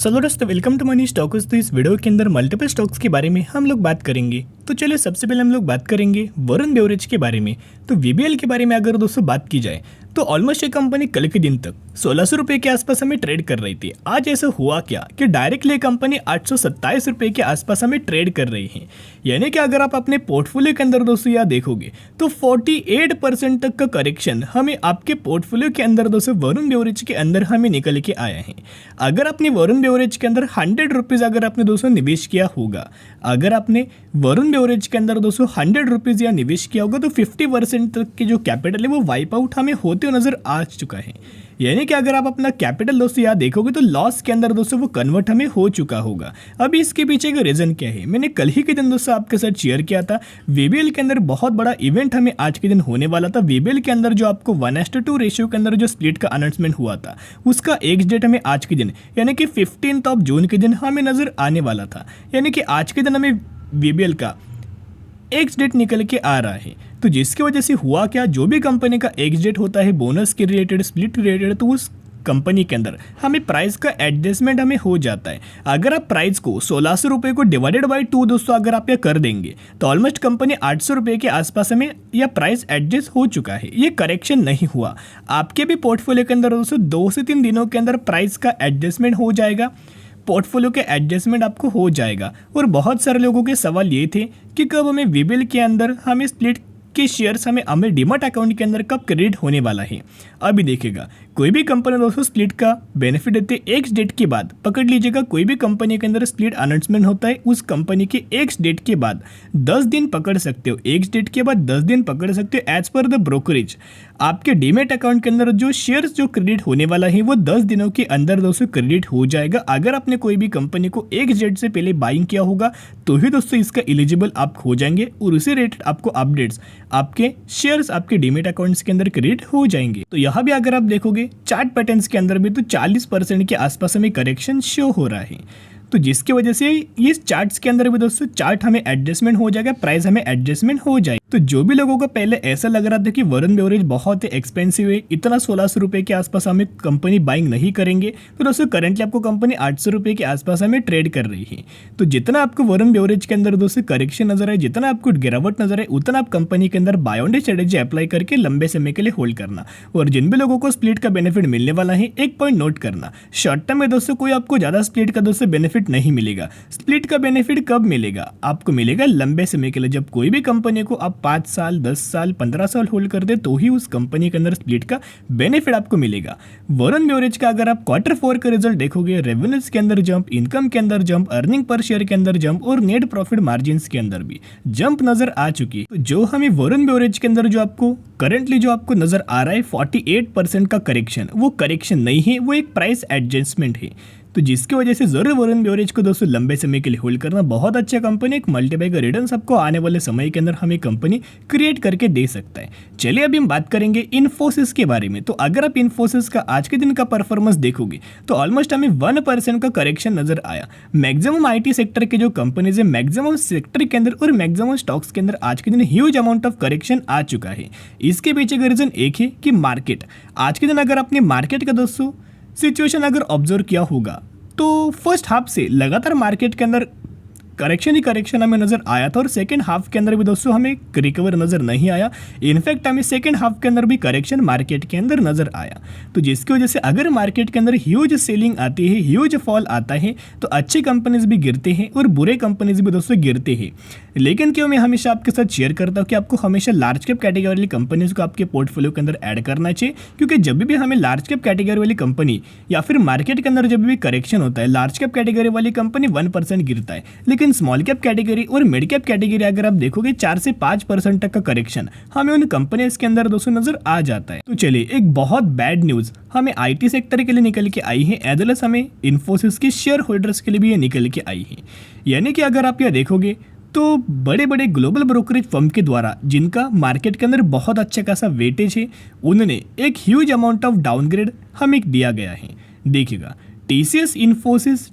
चलो दोस्तों, welcome to money stocks. तो इस वीडियो के अंदर मल्टीपल स्टॉक्स के बारे में हम लोग बात करेंगे। तो चलिए सबसे पहले हम लोग बात करेंगे वरुण बेवरेज के बारे में। तो वीबीएल के बारे में अगर दोस्तों बात की जाए तो ऑलमोस्ट ये कंपनी कल के दिन तक 1600 रुपये के आसपास हमें ट्रेड कर रही थी। आज ऐसा हुआ क्या कि डायरेक्टली कंपनी 827 रुपये के आसपास हमें ट्रेड कर रही है। यानी कि अगर आप अपने पोर्टफोलियो के अंदर दोस्तों यहाँ देखोगे तो 48% तक का करेक्शन हमें आपके पोर्टफोलियो के अंदर दोस्तों वरुण बेवरेज के अंदर हमें निकल के आया है। अगर आपने वरुण बेवरेज के अंदर 100 रुपीज़ अगर आपने दोस्तों निवेश किया होगा, अगर आपने वरुण बेवरेज के अंदर दोस्तों 100 रुपीज़ या निवेश किया होगा तो 50% तक की जो कैपिटल है वो वाइप आउट हमें होते हुए नजर आ चुका है। यानी कि अगर आप अपना कैपिटल दोस्तों यहाँ देखोगे तो लॉस के अंदर दोस्तों वो कन्वर्ट हमें हो चुका होगा। अभी इसके पीछे का रीजन क्या है, मैंने कल ही के दिन दोस्तों आपके साथ शेयर किया था। वीबीएल के अंदर बहुत बड़ा इवेंट हमें आज के दिन होने वाला था। वीबीएल के अंदर जो आपको 1:2 रेशियो के अंदर जो स्प्लिट का अनाउंसमेंट हुआ था उसका एक्स डेट हमें आज के दिन यानी कि 15 जून के दिन हमें नजर आने वाला था। यानी कि आज के दिन हमें वीबीएल का एक्स डेट निकल के आ रहा है। तो जिसकी वजह से हुआ क्या, जो भी कंपनी का एक्स डेट होता है बोनस के रिलेटेड, स्प्लिट रिलेटेड, तो उस कंपनी के अंदर हमें प्राइस का एडजस्टमेंट हमें हो जाता है। अगर आप प्राइस को 1600 रुपये को डिवाइडेड बाई 2 दोस्तों अगर आप ये कर देंगे तो ऑलमोस्ट कंपनी 800 रुपये के आसपास हमें यह प्राइस एडजस्ट हो चुका है। ये करेक्शन नहीं हुआ। आपके भी पोर्टफोलियो के अंदर दोस्तों 2 से 3 दिनों के अंदर प्राइस का एडजस्टमेंट हो जाएगा, पोर्टफोलियो के एडजस्टमेंट आपको हो जाएगा। और बहुत सारे लोगों के सवाल ये थे कि कब हमें वीबीएल के अंदर हमें स्प्लिट के शेयर्स हमें डीमैट अकाउंट के अंदर कब क्रेडिट होने वाला है। अभी देखिएगा, कोई भी कंपनी दोस्तों स्प्लिट का बेनिफिट देते एक्स डेट के बाद। पकड़ लीजिएगा, कोई भी कंपनी के अंदर स्प्लिट अनाउंसमेंट होता है उस कंपनी के एक्स डेट के बाद 10 दिन पकड़ सकते हो। एक्स डेट के बाद 10 दिन पकड़ सकते हो। एज पर द ब्रोकरेज आपके डीमैट अकाउंट के अंदर जो शेयर्स जो क्रेडिट होने वाला है वो 10 दिनों के अंदर दोस्तों क्रेडिट हो जाएगा। अगर आपने कोई भी कंपनी को एक्स डेट से पहले बाइंग किया होगा तो ही दोस्तों इसका एलिजिबल आप हो जाएंगे और उसी रिलेटेड आपको अपडेट्स आपके शेयर्स आपके डीमैट अकाउंट्स के अंदर क्रेडिट हो जाएंगे। तो यहाँ भी अगर आप देखोगे चार्ट पैटर्न्स के अंदर भी तो 40% के आसपास हमें करेक्शन शो हो रहा है। तो जिसकी वजह से इस चार्ट्स के अंदर भी दोस्तों चार्ट हमें एडजस्टमेंट हो जाएगा, प्राइस हमें एडजस्टमेंट हो जाएगी। तो जो भी लोगों को पहले ऐसा लग रहा था कि वरुण बेवरेज बहुत ही एक्सपेंसिव है, इतना 1600 रुपये के आसपास हमें कंपनी बाइंग नहीं करेंगे, तो दोस्तों करंटली आपको कंपनी 800 रुपये के आसपास हमें ट्रेड कर रही है। तो जितना आपको वरुण बेवरेज के अंदर दोस्तों करेक्शन नजर आए, जितना आपको गिरावट नजर आए, उतना आप कंपनी के अंदर buy on dip strategy apply करके लंबे समय के लिए होल्ड करना। और जिन भी लोगों को स्प्लिट का बेनिफिट मिलने वाला है, एक पॉइंट नोट करना, शॉर्ट टर्म में दोस्तों कोई आपको ज्यादा स्प्लिट का दोस्तों बेनिफिट नहीं मिलेगा। स्प्लिट का बेनिफिट कब मिलेगा, आपको मिलेगा लंबे समय के लिए। जब कोई भी कंपनी को आप 5 साल 10 साल 15 साल होल्ड कर दे तो ही उस कंपनी के अंदर स्प्लिट का बेनिफिट आपको मिलेगा। वरुण बेवरेज का अगर आप Q4 का रिजल्ट देखोगे, रेवेन्यूज के अंदर जंप, इनकम के अंदर जंप, अर्निंग पर शेयर के अंदर जंप और नेट प्रॉफिट मार्जिन के अंदर भी जंप नजर आ चुकी। तो जो हमें वरुण बेवरेज के अंदर जो आपको करंटली जो आपको नजर आ रहा है 48% का करेक्शन, वो करेक्शन नहीं है, वो एक प्राइस एडजस्टमेंट है। तो जिसकी वजह से जरूर वरुण बेवरेज को दोस्तों लंबे समय के लिए होल्ड करना। बहुत अच्छा कंपनी, एक मल्टीपल का रिटर्न आपको आने वाले समय के अंदर हमें कंपनी क्रिएट करके दे सकता है। चलिए अभी हम बात करेंगे इन्फोसिस के बारे में। तो अगर आप इन्फोसिस का आज के दिन का परफॉर्मेंस देखोगे तो ऑलमोस्ट हमें 1% का करेक्शन नजर आया। मैक्सिमम आईटी सेक्टर के जो कंपनीज है, मैक्सिमम सेक्टर के अंदर और मैक्सिमम स्टॉक्स के अंदर आज के दिन ह्यूज अमाउंट ऑफ करेक्शन आ चुका है। इसके पीछे का रीजन एक है कि मार्केट आज के दिन, अगर आपने मार्केट का दोस्तों सिचुएशन अगर ऑब्जर्व किया होगा तो फर्स्ट हाफ से लगातार मार्केट के अंदर करेक्शन ही करेक्शन हमें नजर आया था और सेकंड हाफ के अंदर भी दोस्तों हमें रिकवर नजर नहीं आया। इनफैक्ट हमें सेकंड हाफ के अंदर भी करेक्शन मार्केट के अंदर नजर आया। तो जिसकी वजह से अगर मार्केट के अंदर ह्यूज सेलिंग आती है, ह्यूज फॉल आता है, तो अच्छी कंपनीज भी गिरते हैं और बुरे कंपनीज भी दोस्तों गिरते हैं। लेकिन क्यों मैं हमेशा आपके साथ शेयर करता हूँ कि आपको हमेशा लार्ज कैप कैटेगरी वाली कंपनीज को आपके पोर्टफोलियो के अंदर ऐड करना चाहिए, क्योंकि जब भी हमें लार्ज कैप कैटेगरी वाली कंपनी या फिर मार्केट के अंदर जब भी करेक्शन होता है, लार्ज कैप कैटेगरी वाली कंपनी 1% गिरता है, लेकिन स्मॉल कैप कैटेगरी और मिड कैप कैटेगरी अगर आप देखोगे 4 से 5% तक का करेक्शन हमें उन कंपनीज के अंदर दोस्तों नजर आ जाता है। तो चलिए, एक बहुत बैड न्यूज हमें आईटी सेक्टर के लिए निकल के आई है, एज वेल एज हमें इन्फोसिस के शेयर होल्डर्स के लिए भी ये निकल के आई है। यानी कि अगर आप यह देखोगे तो बड़े बड़े ग्लोबल ब्रोकरेज फर्म के द्वारा, जिनका मार्केट के अंदर बहुत अच्छा खासा वेटेज है, उन्होंने एक ह्यूज अमाउंट ऑफ डाउनग्रेड हमें दिया गया है। देखिएगा, TCS, Infosys,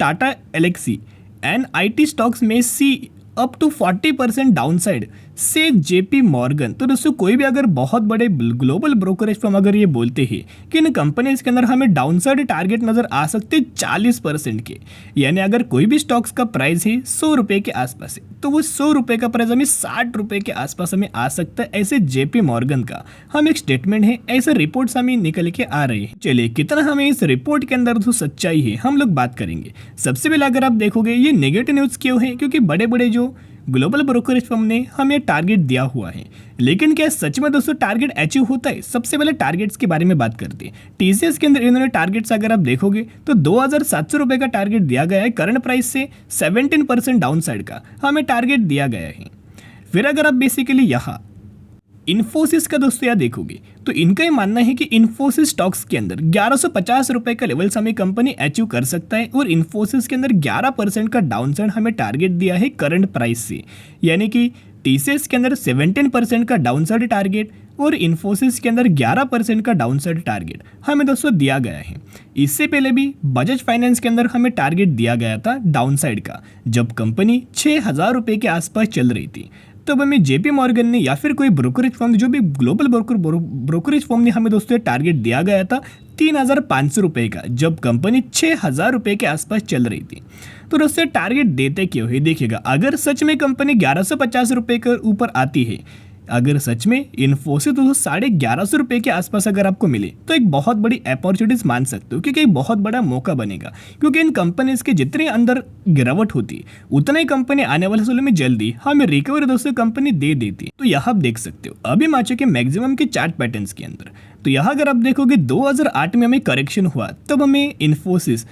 Tata Elxsi and IT stocks में सी अप टू 40% डाउनसाइड से जेपी मॉर्गन। तो दोस्तों कोई भी अगर बहुत बड़े ग्लोबल ब्रोकरेज फर्म अगर ये बोलते हैं कि इन कंपनीज के अंदर हमें डाउनसाइड टारगेट नजर आ सकते 40% के, यानी अगर कोई भी स्टॉक्स का प्राइस है 100 रुपये के आसपास है तो वो 100 रुपये का प्राइस हमें 60 रुपये के आसपास हमें आ सकता है। ऐसे जेपी मॉर्गन का हम एक स्टेटमेंट है, ऐसे रिपोर्ट्स हमें निकल के आ रही है। चलिए कितना हमें इस रिपोर्ट के अंदर तो सच्चाई है हम लोग बात करेंगे। सबसे पहले अगर आप देखोगे ये नेगेटिव न्यूज़ क्यों है, क्योंकि बड़े बड़े जो ग्लोबल ब्रोकरेज फर्म ने हमें टारगेट दिया हुआ है, लेकिन क्या सच में दोस्तों टारगेट अचीव होता है? सबसे पहले टारगेट्स के बारे में बात करते हैं। टीसीएस के अंदर इन्होंने टारगेट्स अगर आप देखोगे तो 2700 रुपये का टारगेट दिया गया है, करंट प्राइस से 17% डाउन साइड का हमें टारगेट दिया गया है। फिर अगर आप बेसिकली यहाँ इन्फोसिस का दोस्तों यहाँ देखोगे तो इनका ही मानना है कि इन्फोसिस स्टॉक्स के अंदर 1150 रुपये का लेवल्स हमें कंपनी अचीव कर सकता है, और इन्फोसिस के अंदर 11% का डाउनसाइड हमें टारगेट दिया है करंट प्राइस से, यानी कि टीसीएस के अंदर 17% का डाउनसाइड टारगेट और इन्फोसिस के अंदर 11% का डाउनसाइड टारगेट हमें दोस्तों दिया गया है। इससे पहले भी बजाज फाइनेंस के अंदर हमें टारगेट दिया गया था डाउनसाइड का, जब कंपनी 6000 रुपये के आसपास चल रही थी। तब हमें जेपी मॉर्गन ने या फिर कोई ब्रोकरेज फर्म, जो भी ग्लोबल ब्रोकरेज फर्म ने हमें दोस्तों टारगेट दिया गया था 3500 रुपये का, जब कंपनी 6000 रुपये के आसपास चल रही थी। तो दोस्तों टारगेट देते क्यों है? देखिएगा, अगर सच में कंपनी 1150 रुपये के ऊपर आती है, अगर सच में इन्फोसिस तो 1150 रुपये के आसपास अगर आपको मिले तो एक बहुत बड़ी अपॉर्चुनिटीज मान सकते हो, क्योंकि एक बहुत बड़ा मौका बनेगा। क्योंकि इन कंपनीज के जितने अंदर गिरावट होती उतना ही कंपनी आने वाले सालों में जल्दी हमें रिकवरी दोस्तों कंपनी दे देती। तो यहाँ आप देख सकते हो अभी हम आ चुके मैक्सिमम के चार्ट पैटर्न्स के अंदर। तो यहाँ अगर आप देखोगे 2008 में हमें करेक्शन हुआ, तब हमें इन्फोसिस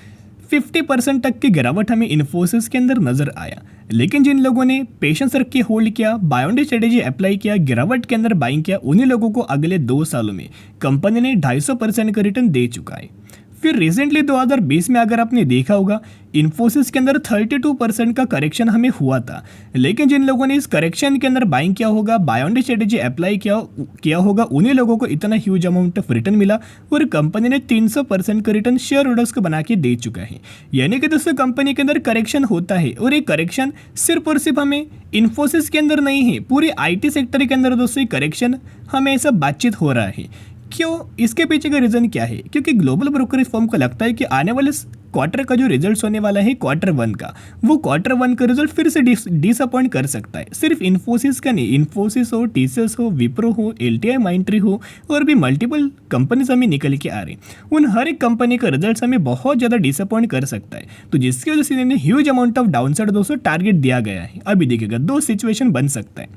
50% तक की गिरावट हमें इन्फोसिस के अंदर नजर आया। लेकिन जिन लोगों ने पेशेंस रख के होल्ड किया, buy on dip strategy apply किया, गिरावट के अंदर बाइंग किया, उन्हीं लोगों को अगले 2 सालों में कंपनी ने 250% का रिटर्न दे चुका है। फिर रिसेंटली 2020 में अगर आपने देखा होगा इन्फोसिस के अंदर 32% का करेक्शन हमें हुआ था, लेकिन जिन लोगों ने इस करेक्शन के अंदर बाइंग किया होगा, buy on dip strategy apply किया होगा, उन्हीं लोगों को इतना ह्यूज अमाउंट ऑफ रिटर्न मिला, और कंपनी ने 300% का रिटर्न शेयर होल्डर्स को बना के दे चुका है। यानी कि दोस्तों कंपनी के अंदर करेक्शन होता है, और ये करेक्शन सिर्फ और सिर्फ हमें इन्फोसिस के अंदर नहीं है, पूरे IT सेक्टर के अंदर दोस्तों करेक्शन हमें ऐसा बातचीत हो रहा है। क्यों? इसके पीछे का रीज़न क्या है? क्योंकि ग्लोबल ब्रोकरेज फर्म को लगता है कि आने वाले क्वार्टर का जो रिजल्ट होने वाला है Q1 का, वो Q1 का रिजल्ट फिर से डिसअपॉइंट कर सकता है। सिर्फ इन्फोसिस का नहीं, इन्फोसिस हो, टीसीएस हो, विप्रो हो, LTI माइंट्री हो, और भी मल्टीपल कंपनीज हमें निकल के आ रही, उन हर एक कंपनी का रिजल्ट हमें बहुत ज़्यादा डिसअपॉइंट कर सकता है। तो जिसकी वजह से इन्हें ह्यूज अमाउंट ऑफ डाउनसाइड दोस्तों टारगेट दिया गया है। अभी देखिएगा 2 सिचुएशन बन सकता है।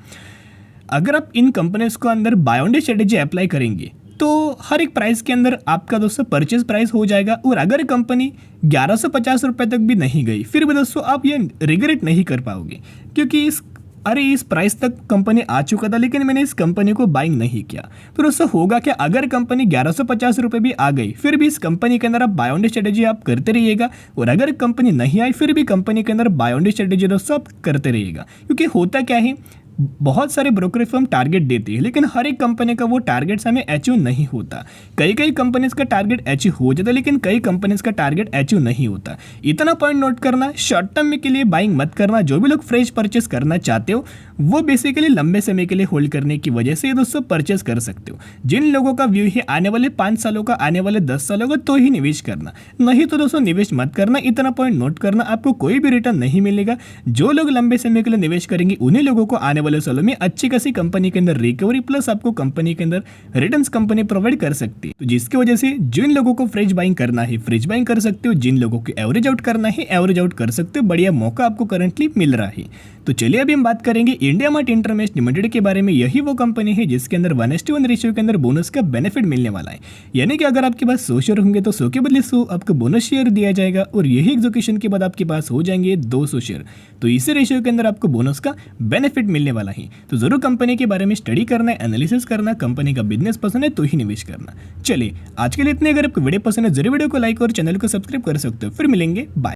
अगर आप इन कंपनीज को अंदर buy on dip strategy apply करेंगे तो हर एक प्राइस के अंदर आपका दोस्तों परचेज प्राइस हो जाएगा, और अगर कंपनी 1150 रुपये तक भी नहीं गई, फिर भी दोस्तों आप ये रिग्रेट नहीं कर पाओगे, क्योंकि इस प्राइस तक कंपनी आ चुका था लेकिन मैंने इस कंपनी को बाइंग नहीं किया। तो दोस्तों होगा क्या, अगर कंपनी 1150 रुपये भी आ गई, फिर भी इस कंपनी के अंदर आप बाय ऑन डी स्ट्रेटेजी आप करते रहिएगा, और अगर कंपनी नहीं आई फिर भी कंपनी के अंदर बाय ऑन डी स्ट्रेटेजी दोस्तों आप करते रहिएगा। क्योंकि होता क्या है, बहुत सारे ब्रोकरेज फर्म टारगेट देती है, लेकिन हर एक कंपनी का वो टारगेट्स हमें अचीव नहीं होता। कई कंपनीज का टारगेट अचीव हो जाता है, लेकिन कई कंपनीज का टारगेट अचीव नहीं होता। इतना पॉइंट नोट करना, शॉर्ट टर्म के लिए बाइंग मत करना। जो भी लोग फ्रेश परचेस करना चाहते हो वो बेसिकली लंबे समय के लिए होल्ड करने की वजह से दोस्तों परचेस कर सकते हो। जिन लोगों का व्यू है आने वाले 5 सालों का, आने वाले 10 सालों का, तो ही निवेश करना, नहीं तो दोस्तों निवेश मत करना। इतना पॉइंट नोट करना, आपको कोई भी रिटर्न नहीं मिलेगा। जो लोग लंबे समय के लिए निवेश करेंगे उन्हीं लोगों को आने वाले सालों में अच्छी खासी कंपनी के अंदर रिकवरी प्लस आपको कंपनी के अंदर रिटर्न्स कंपनी प्रोवाइड कर सकती है। तो जिसकी वजह से जिन लोगों को फ्रेश बाइंग करना है फ्रेश बाइंग कर सकते हो, जिन लोगों को एवरेज आउट करना है एवरेज आउट कर सकते हो। बढ़िया मौका आपको करंटली मिल रहा है। तो चलिए अभी हम बात करेंगे इंडिया मार्ट इंटरमेश लिमिटेड के बारे में। यही वो कंपनी है जिसके अंदर 1:1 रेशियो के अंदर बोनस का बेनिफिट मिलने वाला है। यानी कि अगर आपके पास 100 शेयर होंगे तो 100 के बदले 100 आपको बोनस शेयर दिया जाएगा, और यही एग्जीक्यूशन के बाद आपके पास हो जाएंगे 200 शेयर। तो इसी रेशियो के अंदर आपको बोनस का बेनिफिट मिलने वाला है। तो जरूर कंपनी के बारे में स्टडी करना है, एनालिसिस करना, कंपनी का बिजनेस पसंद है तो ही निवेश करना। चलिए आज के लिए इतने। अगर आपको वीडियो पसंद है जरूर वीडियो को लाइक और चैनल को सब्सक्राइब कर सकते हो। फिर मिलेंगे, बाय।